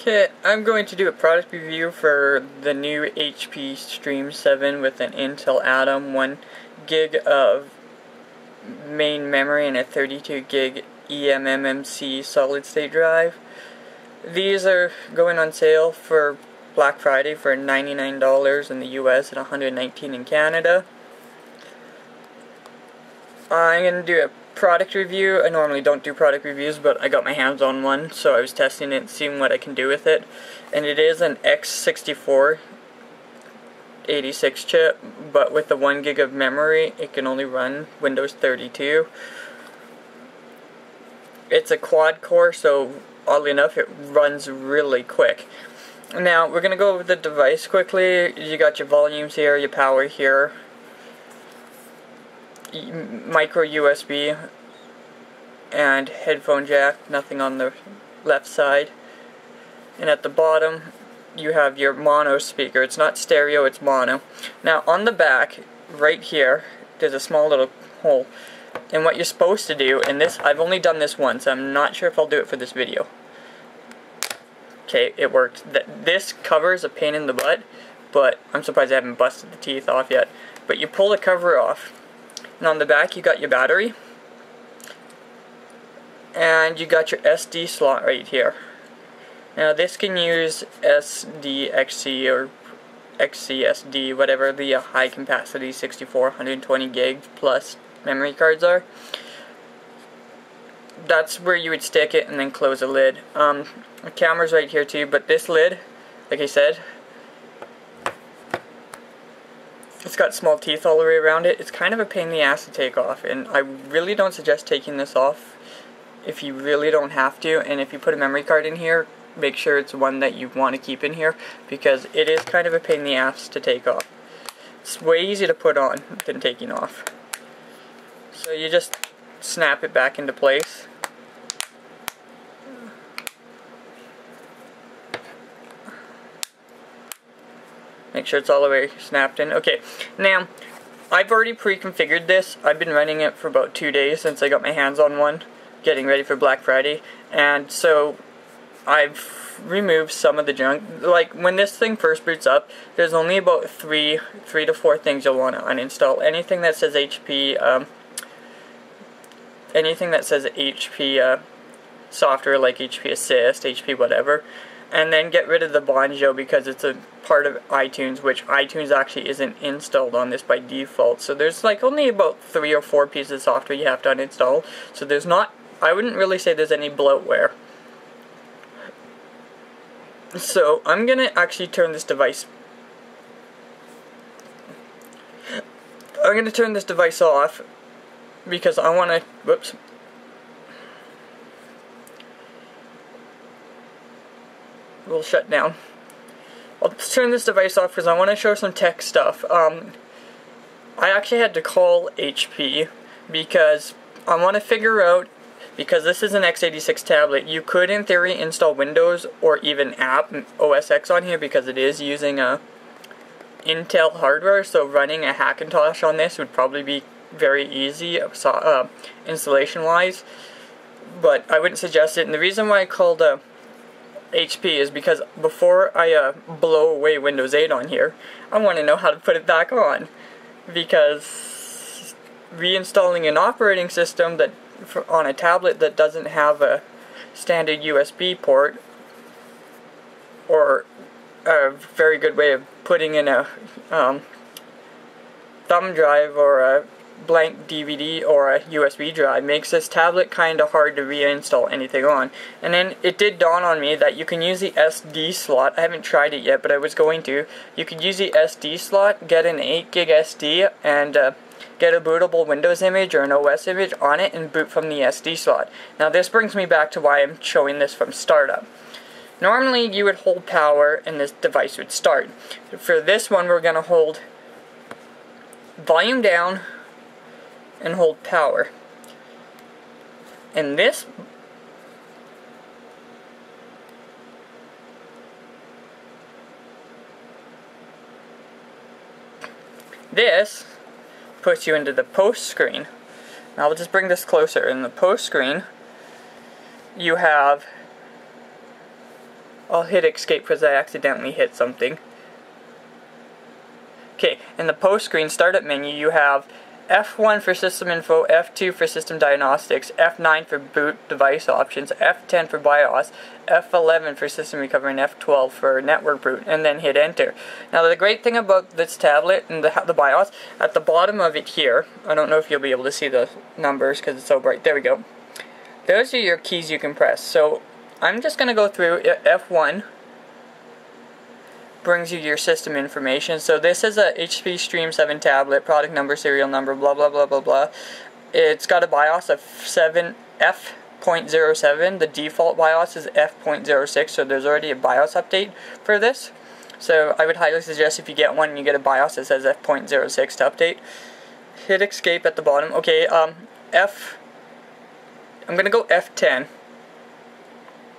Okay, I'm going to do a product review for the new HP Stream 7 with an Intel Atom, 1 gig of main memory and a 32 gig eMMC solid state drive. These are going on sale for Black Friday for $99 in the US and $119 in Canada. I'm going to do a product review. I normally don't do product reviews, but I got my hands on one, so I was testing it and seeing what I can do with it. And it is an X64 86 chip, but with the 1 gig of memory, it can only run Windows 32. It's a quad core, so oddly enough, it runs really quick. Now, we're going to go over the device quickly. You got your volumes here, your power here, micro USB and headphone jack, nothing on the left side. And at the bottom you have your mono speaker. It's not stereo, it's mono. Now on the back right here there's a small little hole, and what you're supposed to do, and this I've only done this once, I'm not sure if I'll do it for this video. Okay, it worked. This cover is a pain in the butt, but I'm surprised I haven't busted the teeth off yet. But you pull the cover off, and on the back you got your battery, and you got your SD slot right here. Now this can use SD, XC, or XCSD, whatever the high capacity 64, 120 gig plus memory cards are. That's where you would stick it and then close the lid. The camera's right here too, but this lid, like I said, it's got small teeth all the way around it. It's kind of a pain in the ass to take off, and I really don't suggest taking this off if you really don't have to. And if you put a memory card in here, make sure it's one that you want to keep in here, because it is kind of a pain in the ass to take off. It's way easier to put on than taking off. So you just snap it back into place. Make sure it's all the way snapped in. Okay, now I've already pre-configured this. I've been running it for about 2 days since I got my hands on one, getting ready for Black Friday, and so I've removed some of the junk. Like when this thing first boots up, there's only about three to four things you'll want to uninstall. Anything that says HP, software like HP Assist, HP whatever, and then get rid of the Banjo because it's a part of iTunes, which iTunes actually isn't installed on this by default. So there's like only about 3 or 4 pieces of software you have to uninstall. So there's not, I wouldn't really say there's any bloatware. So I'm gonna actually turn this device. I'm gonna turn this device off because I want to. Whoops. We'll shut down. I'll turn this device off because I want to show some tech stuff. I actually had to call HP because I want to figure out, because this is an x86 tablet, you could in theory install Windows or even app OS X on here because it is using Intel hardware, so running a Hackintosh on this would probably be very easy installation wise, but I wouldn't suggest it. And the reason why I called HP is because before I blow away Windows 8 on here, I want to know how to put it back on, because reinstalling an operating system that on a tablet that doesn't have a standard USB port, or a very good way of putting in a thumb drive or a blank DVD or a USB drive, makes this tablet kind of hard to reinstall anything on. And then it did dawn on me that you can use the SD slot. I haven't tried it yet, but I was going to. You could use the SD slot, get an 8 gig SD, and get a bootable Windows image or an OS image on it and boot from the SD slot. Now this brings me back to why I'm showing this from startup. Normally you would hold power and this device would start. For this one we're going to hold volume down and hold power. And this puts you into the post screen. Now I'll just bring this closer. In the post screen you have I'll hit escape because I accidentally hit something. Okay, in the post screen startup menu you have F1 for system info, F2 for system diagnostics, F9 for boot device options, F10 for BIOS, F11 for system recovery, and F12 for network boot, and then hit enter. Now the great thing about this tablet and the BIOS, at the bottom of it here, I don't know if you'll be able to see the numbers because it's so bright, there we go. Those are your keys you can press. So I'm just going to go through. F1 brings you your system information. So this is a HP Stream 7 tablet, product number, serial number, blah blah blah blah blah. It's got a BIOS of F.07. The default BIOS is F.06, so there's already a BIOS update for this. So I would highly suggest if you get one and you get a BIOS that says F.06 to update. Hit escape at the bottom. Okay, I'm going to go F10.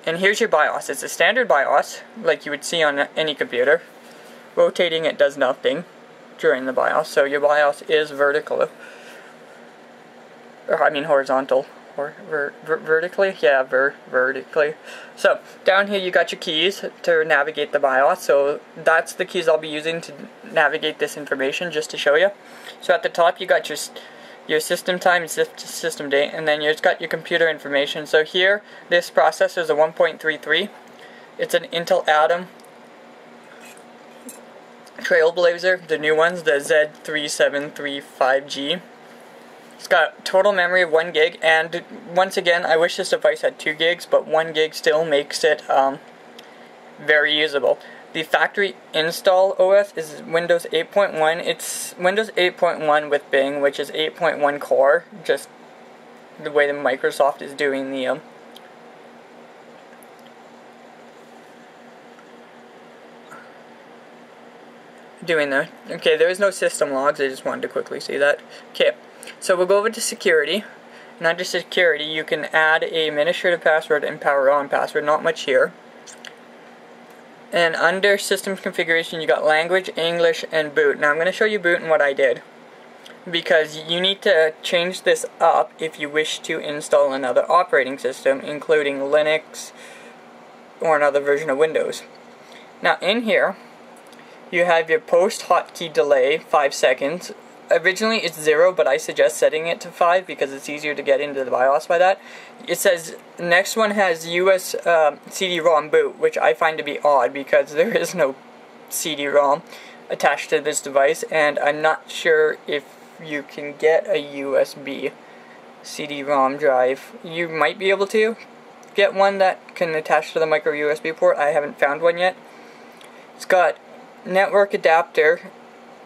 And here's your BIOS. It's a standard BIOS, like you would see on any computer. Rotating it does nothing during the BIOS, so your BIOS is vertical. Or, I mean horizontal. Or vertically? Yeah, vertically. So, down here you got your keys to navigate the BIOS. So, that's the keys I'll be using to navigate this information, just to show you. So, at the top you got your system time and system date, and then you've got your computer information. So here, this processor is a 1.33. It's an Intel Atom Trailblazer, the new ones, the Z3735G. It's got total memory of 1 gig, and once again, I wish this device had 2 gigs, but 1 gig still makes it very usable. The factory install OS is Windows 8.1. It's Windows 8.1 with Bing, which is 8.1 core, just the way that Microsoft is doing the okay, there is no system logs, I just wanted to quickly see that. Okay, so we'll go over to security, and under security you can add a administrative password and power on password, not much here. And under system configuration you got language, English, and boot. Now I'm going to show you boot and what I did, because you need to change this up if you wish to install another operating system, including Linux or another version of Windows. Now in here you have your post hotkey delay, 5 seconds. Originally it's 0, but I suggest setting it to 5 because it's easier to get into the BIOS by that. It says next one has US CD-ROM boot, which I find to be odd because there is no CD-ROM attached to this device, and I'm not sure if you can get a USB CD-ROM drive. You might be able to get one that can attach to the micro USB port. I haven't found one yet. It's got network adapter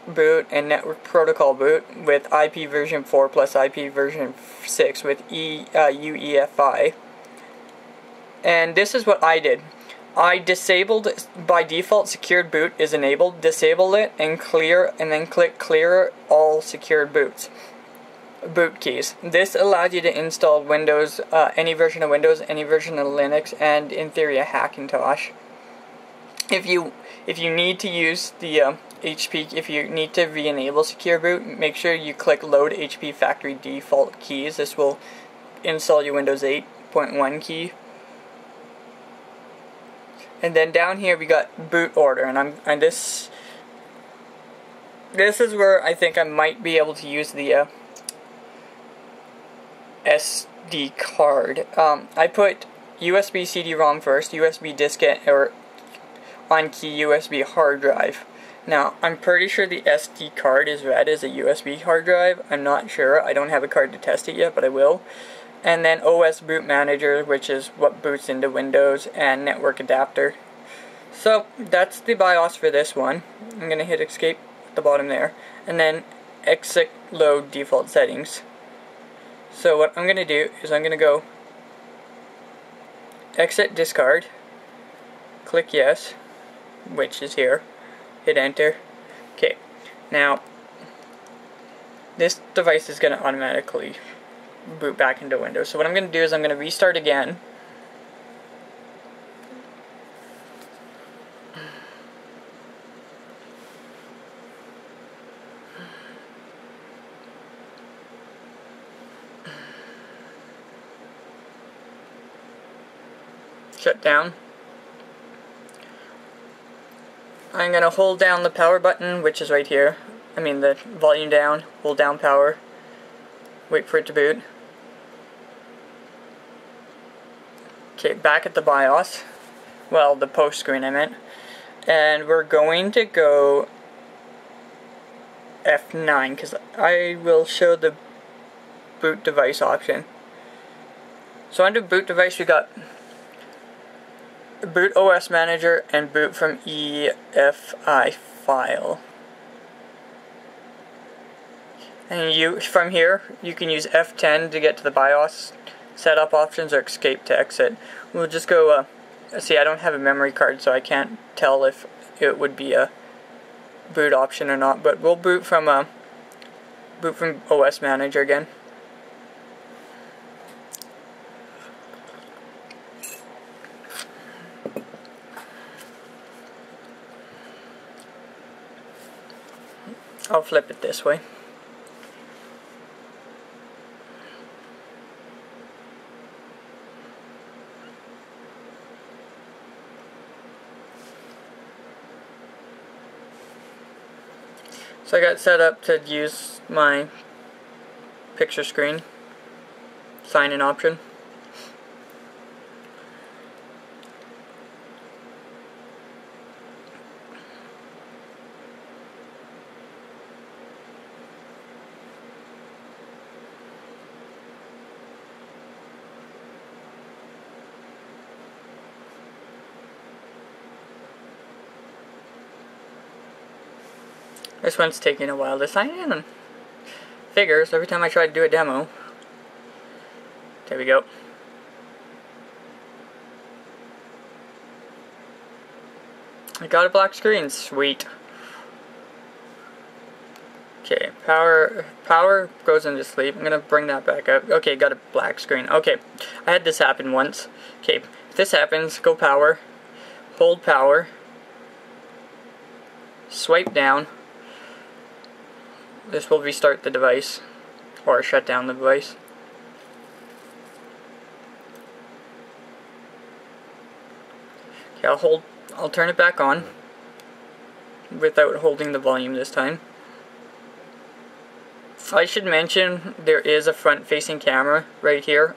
boot and network protocol boot with IP version 4 plus IP version 6 with UEFI. And this is what I did. I disabled, by default secured boot is enabled, disabled it and then click clear all secured boot keys. This allows you to install Windows, any version of Windows, any version of Linux, and in theory a Hackintosh. If you need to use the HP, if you need to re-enable secure boot, make sure you click load HP factory default keys. This will install your Windows 8.1 key. And then down here we got boot order, and this is where I think I might be able to use the SD card. I put USB CD-ROM first, USB diskette, or on key USB hard drive. Now, I'm pretty sure the SD card is read as a USB hard drive. I'm not sure. I don't have a card to test it yet, but I will. And then OS boot manager, which is what boots into Windows, and network adapter. So, that's the BIOS for this one. I'm going to hit escape at the bottom there. And then exit load default settings. So what I'm going to do is I'm going to go exit discard, click yes, which is here, hit enter. Okay, now this device is going to automatically boot back into Windows. So what I'm going to do is I'm going to restart again. Shut down. I'm going to hold down the power button, which is right here. I mean the volume down, hold down power, wait for it to boot. Okay, back at the BIOS, well, the post screen I meant, and we're going to go F9 because I will show the boot device option. So under boot device we got boot OS manager and boot from EFI file. And from here you can use F10 to get to the BIOS setup options or escape to exit. We'll just go, see, I don't have a memory card so I can't tell if it would be a boot option or not, but we'll boot from OS manager again. I'll flip it this way. So I got set up to use my picture screen sign-in option. This one's taking a while to sign in and figures every time I try to do a demo. There we go. I got a black screen, sweet. Okay, power goes into sleep. I'm gonna bring that back up. Okay, got a black screen. Okay, I had this happen once. Okay, if this happens, go power, hold power, swipe down. This will restart the device, or shut down the device. Okay, I'll turn it back on, without holding the volume this time. I should mention, there is a front-facing camera right here.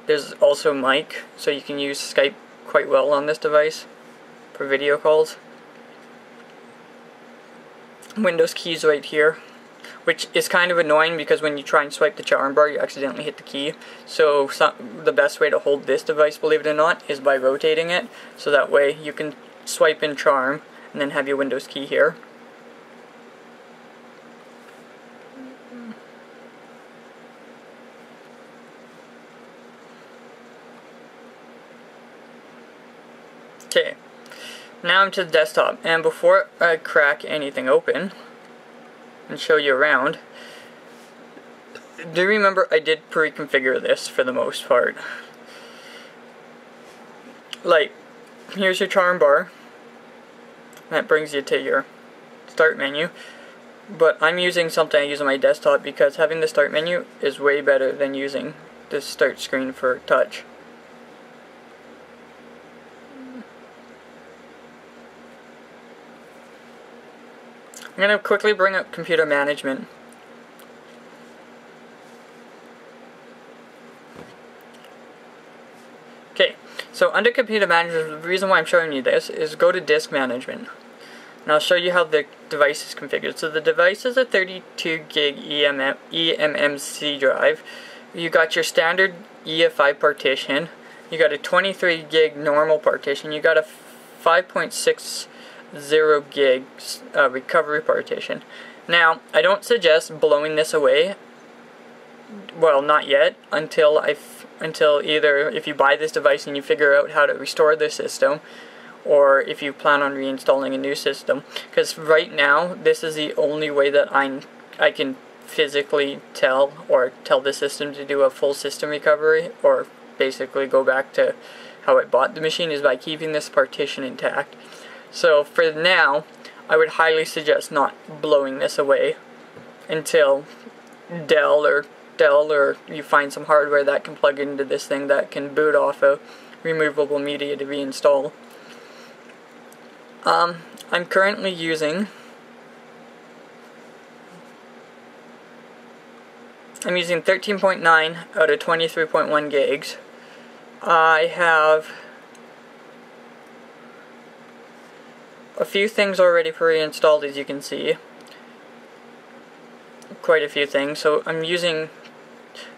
There's also mic, so you can use Skype quite well on this device, for video calls. Windows keys right here, which is kind of annoying because when you try and swipe the charm bar, you accidentally hit the key. So the best way to hold this device, believe it or not, is by rotating it. So that way you can swipe in charm and then have your Windows key here. Okay, now I'm to the desktop, and before I crack anything open and show you around, do remember I did pre-configure this for the most part. Like, here's your charm bar. That brings you to your start menu. But I'm using something I use on my desktop because having the start menu is way better than using the start screen for touch. I'm going to quickly bring up computer management. Okay, so under computer management, the reason why I'm showing you this is go to disk management. And I'll show you how the device is configured. So the device is a 32 gig eMMC drive. You got your standard EFI partition. You got a 23 gig normal partition. You got a 5.60 gig recovery partition. Now, I don't suggest blowing this away. Well, not yet, until either if you buy this device and you figure out how to restore the system, or if you plan on reinstalling a new system. Because right now, this is the only way that I can physically tell the system to do a full system recovery, or basically go back to how I bought the machine, is by keeping this partition intact. So for now, I would highly suggest not blowing this away until Dell or you find some hardware that can plug into this thing that can boot off a removable media to reinstall. I'm currently using 13.9 out of 23.1 gigs. I have a few things already pre-installed, as you can see. Quite a few things. So I'm using,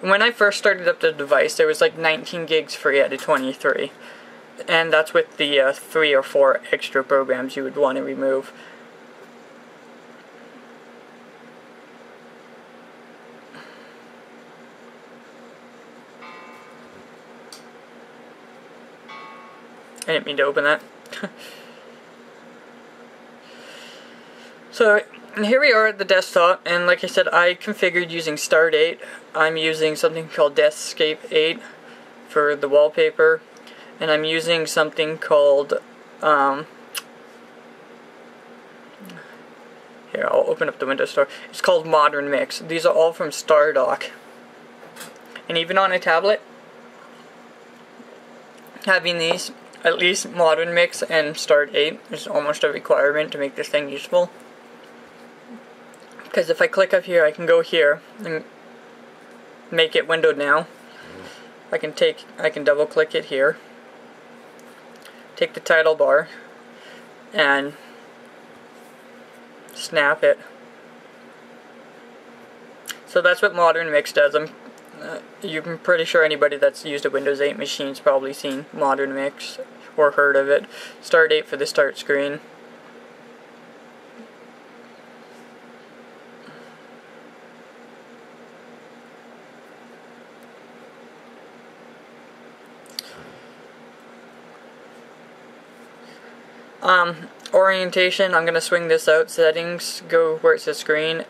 when I first started up the device, there was like 19 gigs free out of 23. And that's with the 3 or 4 extra programs you would want to remove. I didn't mean to open that. So here we are at the desktop, and like I said, I configured using Start8. I'm using something called Deskscape 8 for the wallpaper, and I'm using something called here, I'll open up the Windows Store. It's called Modern Mix. These are all from StarDock. And even on a tablet, having these, at least Modern Mix and Start8, is almost a requirement to make this thing useful. Because if I click up here, I can go here and make it windowed now. I can double click it here, take the title bar, and snap it. So that's what Modern Mix does. I'm pretty sure anybody that's used a Windows 8 machine's probably seen Modern Mix or heard of it. Start8 for the start screen. Orientation, I'm going to swing this out. Settings, go where it says screen.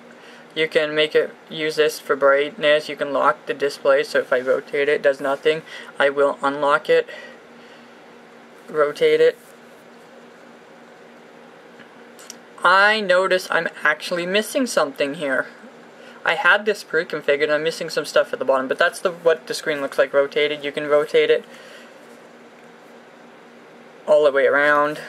You can make it, use this for brightness. You can lock the display, so if I rotate it, it does nothing. I will unlock it, rotate it. I notice I'm actually missing something here. I had this pre-configured, I'm missing some stuff at the bottom, but that's what the screen looks like rotated. You can rotate it all the way around.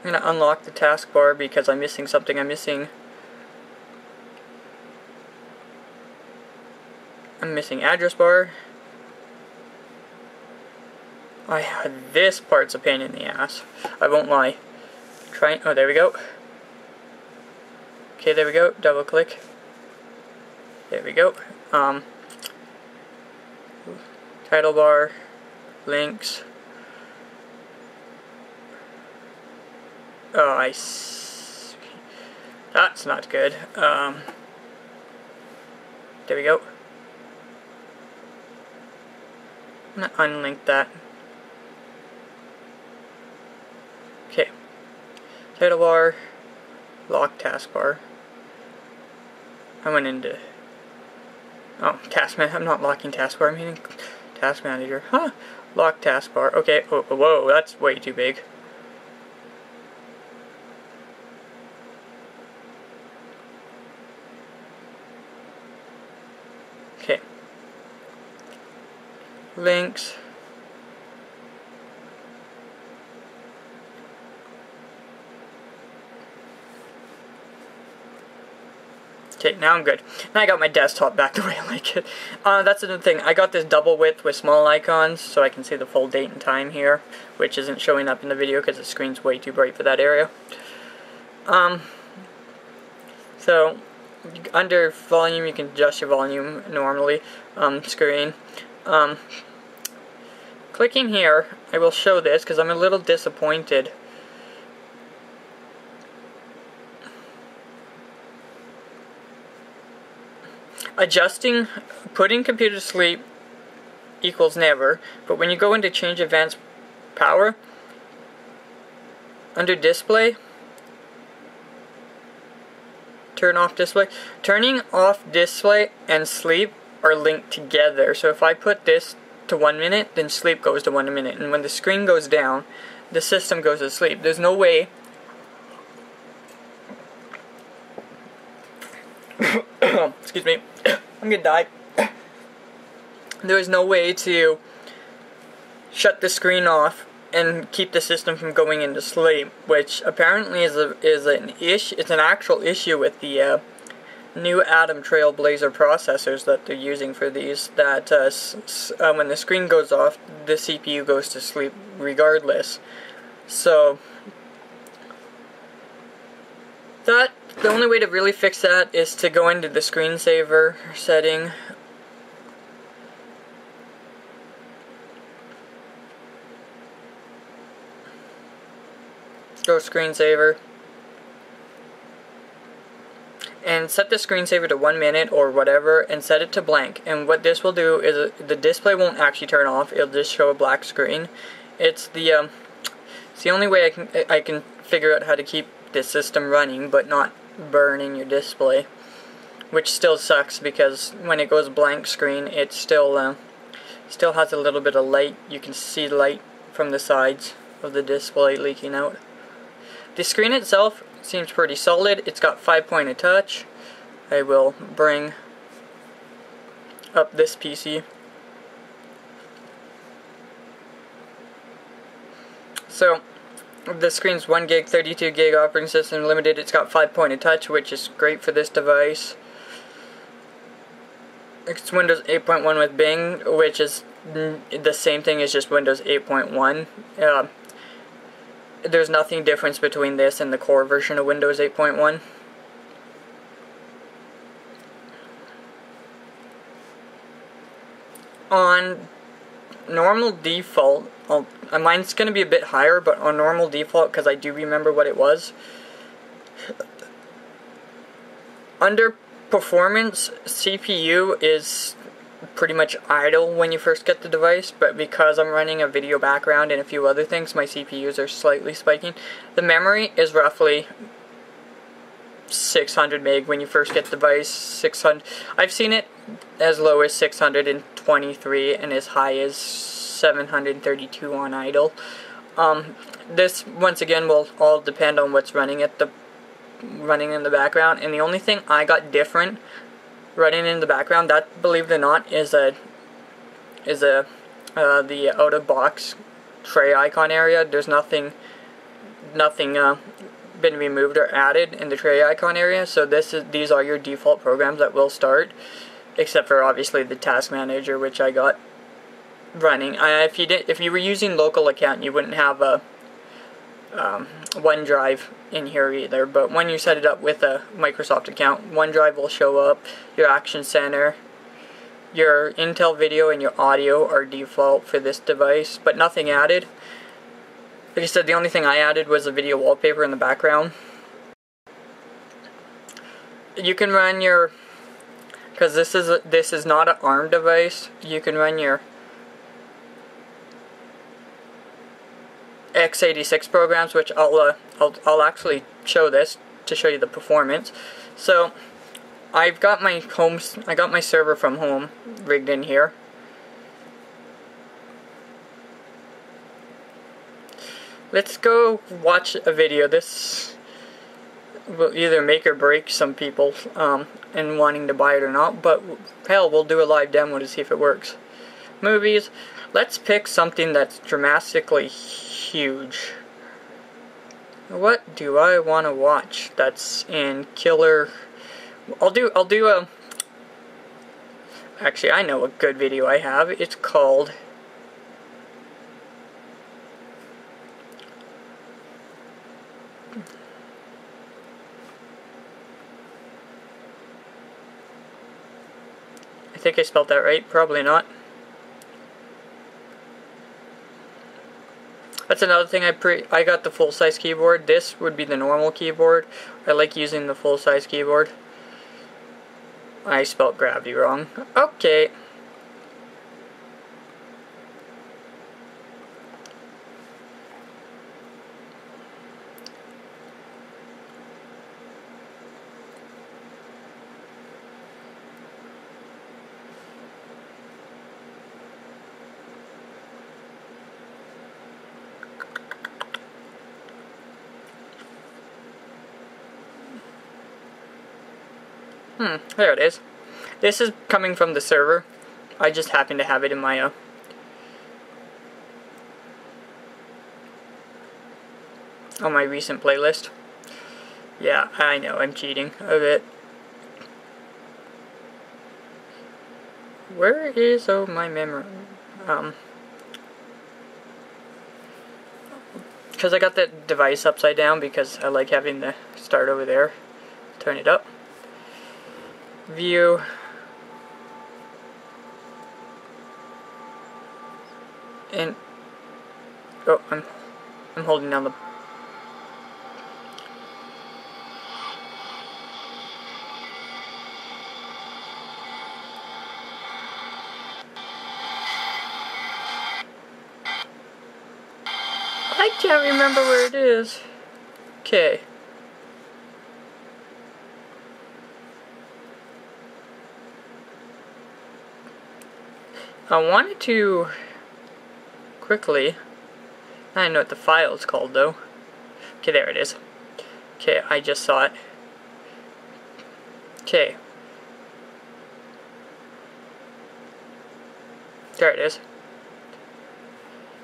I'm going to unlock the taskbar because I'm missing something. I'm missing address bar. This part's a pain in the ass. I won't lie. Oh, there we go. Okay, there we go. Double click. There we go. Title bar, links. Oh, that's not good. There we go. I'm gonna unlink that. Okay. Title bar, lock taskbar. I went into task manager. I'm not locking taskbar. I'm hitting task manager. Huh? Lock taskbar. Okay. Oh, whoa, that's way too big. Okay. Links. Okay, now I'm good. Now I got my desktop back the way I like it. That's another thing. I got this double width with small icons, so I can see the full date and time here, which isn't showing up in the video because the screen's way too bright for that area. So, under volume, you can adjust your volume normally. Screen. Clicking here, I will show this because I'm a little disappointed. Adjusting, putting computer to sleep equals never, but when you go into change advanced power, under display, turn off display, turning off display and sleep are linked together. So if I put this to 1 minute, then sleep goes to 1 minute, and when the screen goes down, the system goes to sleep. There's no way excuse me, I'm gonna die. there is no way to shut the screen off and keep the system from going into sleep, which apparently is an issue. It's an actual issue with the new Atom Trailblazer processors that they're using for these. That when the screen goes off, the CPU goes to sleep regardless. So the only way to really fix that is to go into the screensaver setting. Go screensaver and set the screensaver to 1 minute or whatever and set it to blank, and what this will do is the display won't actually turn off, it'll just show a black screen. It's the only way I can figure out how to keep this system running but not burning your display, which still sucks because when it goes blank screen it still has a little bit of light. You can see light from the sides of the display leaking out. The screen itself seems pretty solid. It's got 5-point touch. I will bring up this PC. So the screen's 1 gig, 32 gig operating system limited. It's got 5-point touch, which is great for this device. It's Windows 8.1 with Bing, which is the same thing as just Windows 8.1. There's nothing difference between this and the core version of Windows 8.1. On normal default, mine's going to be a bit higher, but on normal default, because I do remember what it was, under performance, CPU is pretty much idle when you first get the device, but because I'm running a video background and a few other things, my CPUs are slightly spiking. The memory is roughly 600 meg when you first get the device. 600. I've seen it as low as 623 and as high as 732 on idle. This once again will all depend on what's running in the background, and the only thing I got different running in the background, that, believe it or not, is the out of box tray icon area. There's nothing been removed or added in the tray icon area, so these are your default programs that will start, except for obviously the task manager, which I got running. If you were using local account, you wouldn't have a OneDrive in here either, but when you set it up with a Microsoft account, OneDrive will show up. Your Action Center, your Intel video, and your audio are default for this device, but nothing added. Like I said, the only thing I added was a video wallpaper in the background. You can run your, because this is not an ARM device, you can run your x86 programs, which I'll actually show this to show you the performance. So I got my server from home rigged in here. Let's go watch a video. This will either make or break some people in wanting to buy it or not, but hell, we'll do a live demo to see if it works. Movies. Let's pick something that's dramatically huge. What do I want to watch that's in killer? I'll do a. Actually, I know a good video I have. It's called I think I spelled that right. Probably not. That's another thing. I got the full-size keyboard. This would be the normal keyboard. I like using the full-size keyboard. I spelled gravity wrong. Okay. There it is. This is coming from the server. I just happen to have it in my on my recent playlist. Yeah, I know, I'm cheating a bit. Where is my memory? Because I got the device upside down because I like having the start over there. Turn it up. View. And oh, I'm holding down the. I can't remember where it is. Okay. I wanted to quickly. I know what the file is called though. Okay, there it is. Okay, I just saw it. Okay. There it is.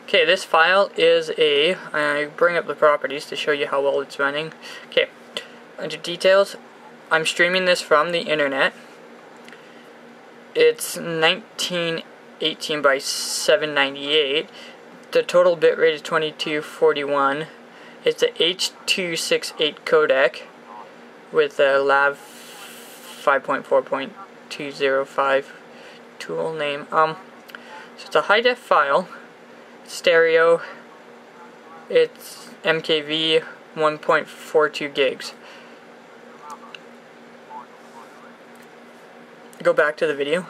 Okay, this file is I bring up the properties to show you how well it's running. Okay, under details, I'm streaming this from the internet. It's 1918 by 798. The total bitrate is 2241. It's a H.268 codec with a LAV 5.4.205 tool name. So it's a high def file. Stereo. It's MKV 1.42 gigs. Go back to the video.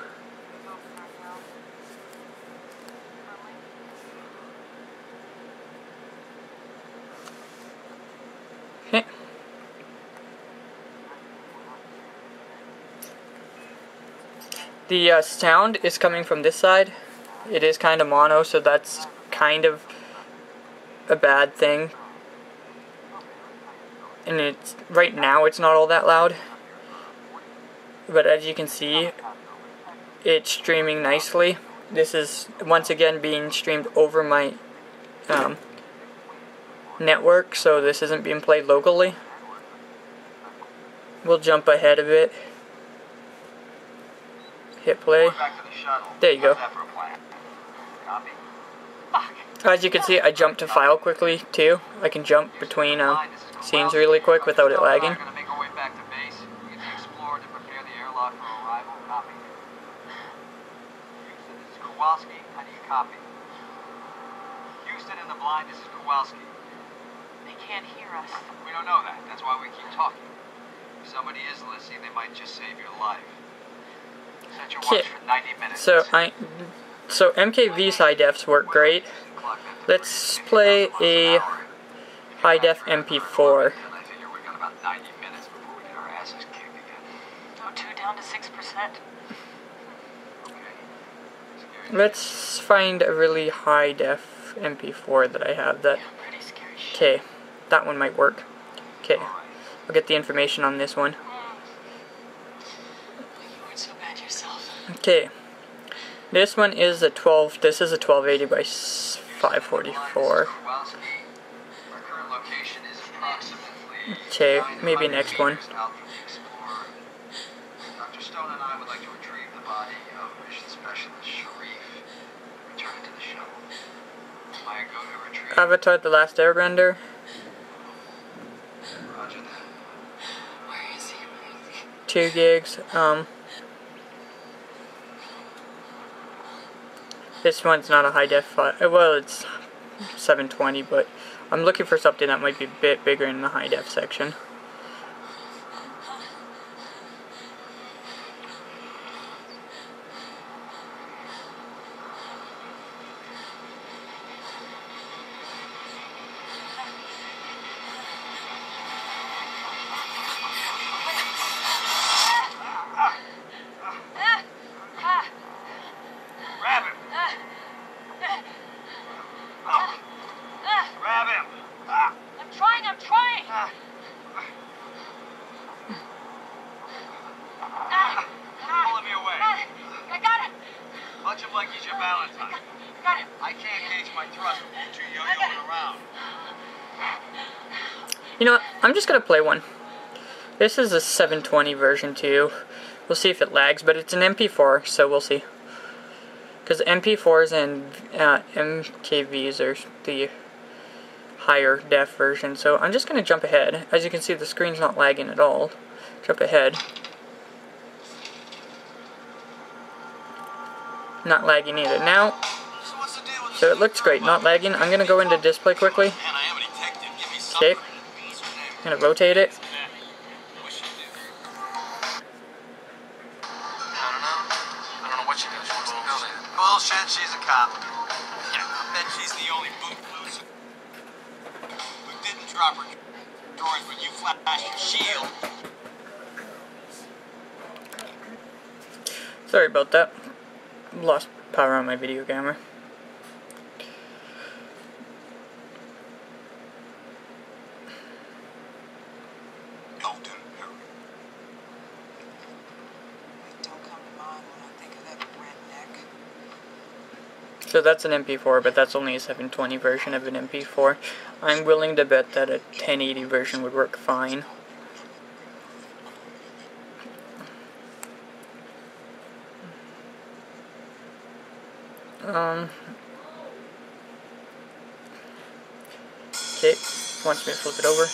Okay. The sound is coming from this side. It is kind of mono, so that's kind of a bad thing. And it's right now it's not all that loud. But as you can see, it's streaming nicely. This is once again being streamed over my network, so this isn't being played locally. We'll jump ahead of it. Hit play. There you go. As you can see, I jumped to file quickly too. I can jump between scenes really quick without it lagging. Kowalski, how do you copy? Houston in the blind, this is Kowalski. They can't hear us. We don't know that. That's why we keep talking. If somebody is listening, they might just save your life. Set your watch for 90 minutes. So MKV's high defs work great. Let's play a high def MP4. I figure we got about 90 minutes before we get our asses kicked again. O2 down to 6%. Let's find a really high def MP4 that I have. Okay, that one might work. Okay, I'll get the information on this one. You weren't so bad yourself. Okay, this one is a 12. This is a 1280 by 544. Okay, maybe next one. Avatar: The Last Airbender. Where is he? 2 gigs. This one's not a high def file. Well, it's 720, but I'm looking for something that might be a bit bigger in the high def section. Punch him like he's your Valentine. Got it. I can't gauge my thrust with you two yo-yoing around. You know what? I'm just gonna play one. This is a 720 version too. We'll see if it lags, but it's an MP4, so we'll see. Because MP4s and MKVs are the higher def version, so I'm just gonna jump ahead. As you can see, the screen's not lagging at all. Jump ahead. Not lagging either. Now, so it looks great, not lagging. I'm gonna go into display quickly. Okay. I'm gonna rotate it. I don't know what she does. She works in the building. Bullshit, she's a cop. Yeah, I bet she's the only boot loser who didn't drop her drawers when you flashed your shield. Sorry about that. Lost power on my video camera. Golden Harry. Don't come to mind when I think of that redneck. So that's an MP4, but that's only a 720 version of an MP4. I'm willing to bet that a 1080 version would work fine. Okay, wants me to flip it over.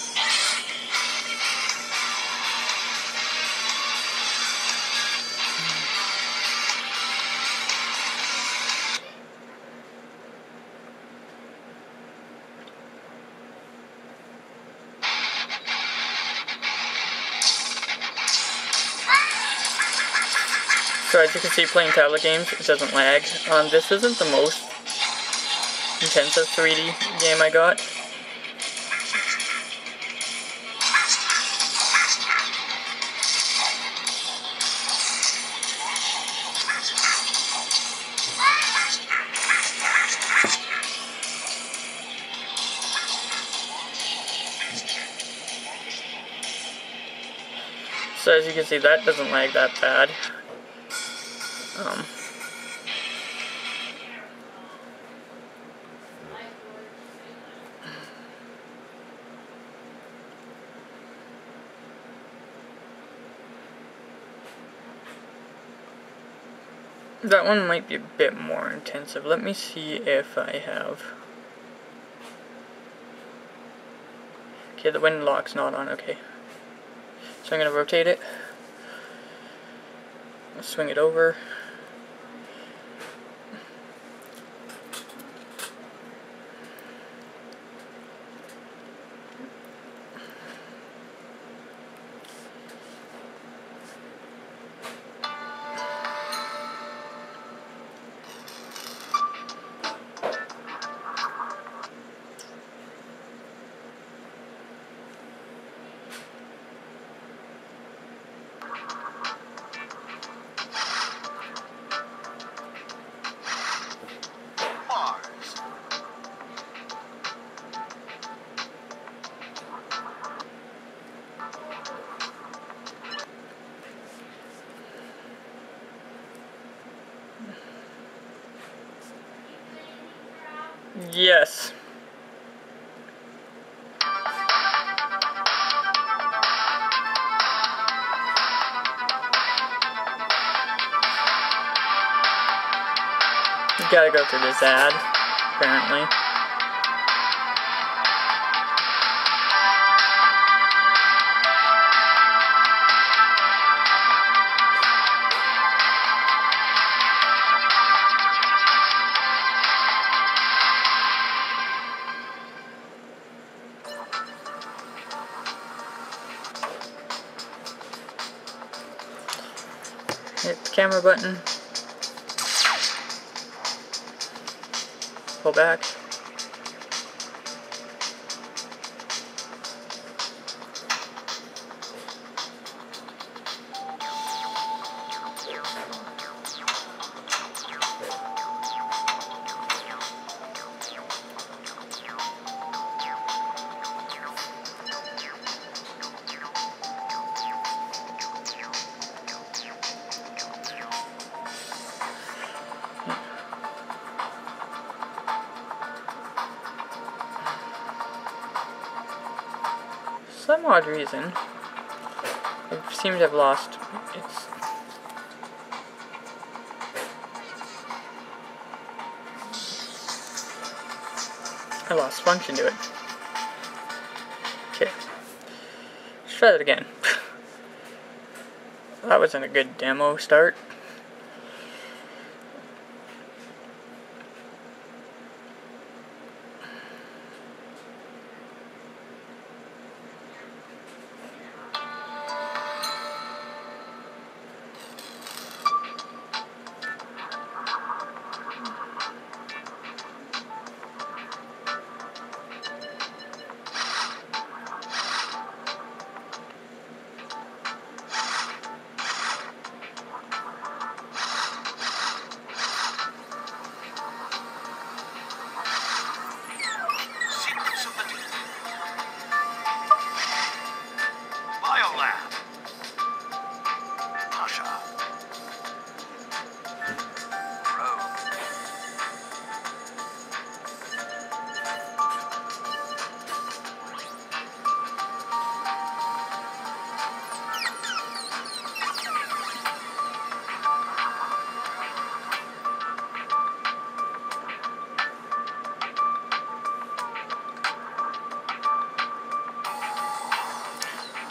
So as you can see, playing tablet games, it doesn't lag. This isn't the most intensive 3D game I got. So as you can see, that doesn't lag that bad. That one might be a bit more intensive. Let me see if I have... Okay, the wind lock's not on, okay. So I'm going to rotate it. Swing it over. Yes. You gotta go through this ad, apparently. Hit the camera button. Pull back. some odd reason, it seems to have lost its... I lost function to it. Okay. Let's try that again. That wasn't a good demo start.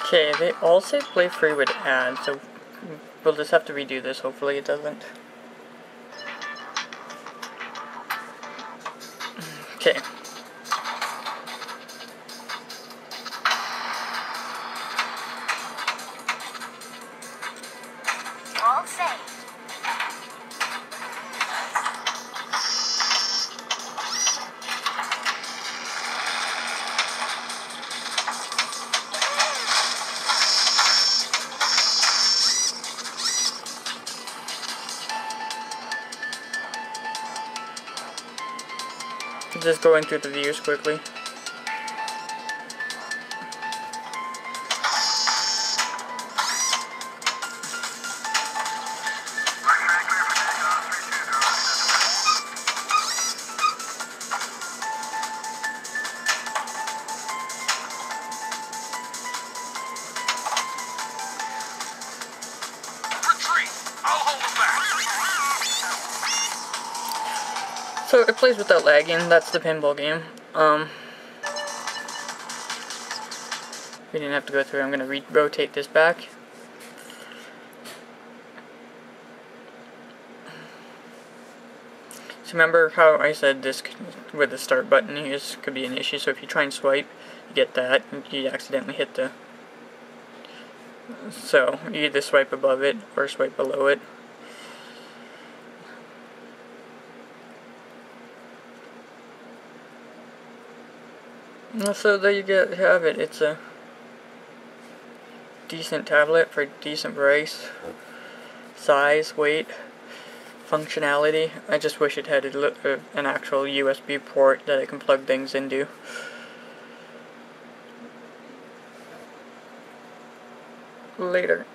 Okay, they all say play free with ads, so we'll just have to redo this. Hopefully it doesn't. Okay. All safe. Just going through the views quickly. So it plays without lagging. That's the pinball game. We didn't have to go through. I'm gonna rotate this back. So remember how I said this with the start button here could be an issue. So if you try and swipe, you get that, and you accidentally hit the. So you either swipe above it or swipe below it. So there you have it. It's a decent tablet for decent price, size, weight, functionality. I just wish it had an actual USB port that I can plug things into. Later.